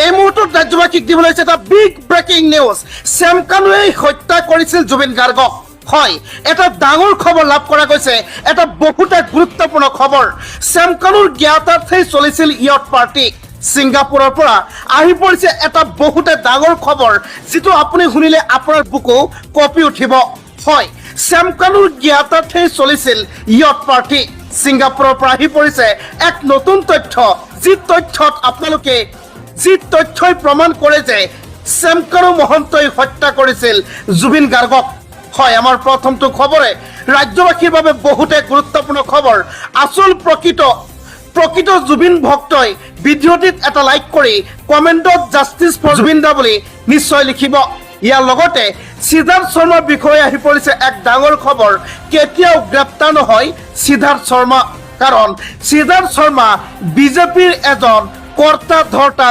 এই মুহূৰ্তত ৰাজ্যবাসীক দিবলৈ হৈছে এটা বিগ ব্ৰেকিং নিউজ। শ্যাম কানুৱে হত্যা কৰিছিল জুবিন গাৰ্গক। হয়, এটা ডাঙৰ খবৰ লাভ কৰা গৈছে, এটা বহুতে গুৰুত্বপূৰ্ণ খবৰ। শ্যাম কানুৰ জ্ঞাতাৰ্থেই চলিছিল ইয়ট পাৰ্টি। ছিংগাপুৰৰ পৰা আহি পৰিছে এটা বহুতে ডাঙৰ খবৰ, যিটো আপুনি শুনিলে আপোনাৰ বুকু কঁপি উঠিব। হয়, শ্যাম কানুৰ জ্ঞাতাৰ্থেই চলিছিল ইয়ট পাৰ্টি। ছিংগাপুৰৰ পৰা আহি পৰিছে এক নতুন তথ্য, যি তথ্যই প্ৰমাণ কৰে যে শ্যাম কানু মহন্তই হত্যা কৰিছিল জুবিন গাৰ্গক। হয়, আমাৰ প্ৰথমটো খবৰে ৰাজ্যবাসীৰ বাবে বহুতে গুৰুত্বপূৰ্ণ খবৰ। আচল প্ৰকৃত জুবিন ভক্তই ভিডিঅ'টিত এটা লাইক কৰি কমেণ্টত জাষ্টিছ ফৰ জুবিন দা বুলি নিশ্চয় লিখিব। ইয়াৰ লগতে সিদ্ধাৰ্থ শৰ্মাৰ বিষয়ে আহি পৰিছে এক ডাঙৰ খবৰ। কেতিয়াও গ্ৰেপ্তাৰ নহয় সিদ্ধাৰ্থ শৰ্মা, কাৰণ সিদ্ধাৰ্থ শৰ্মা বিজেপিৰ এজন কৰ্তা ধৰ্তা।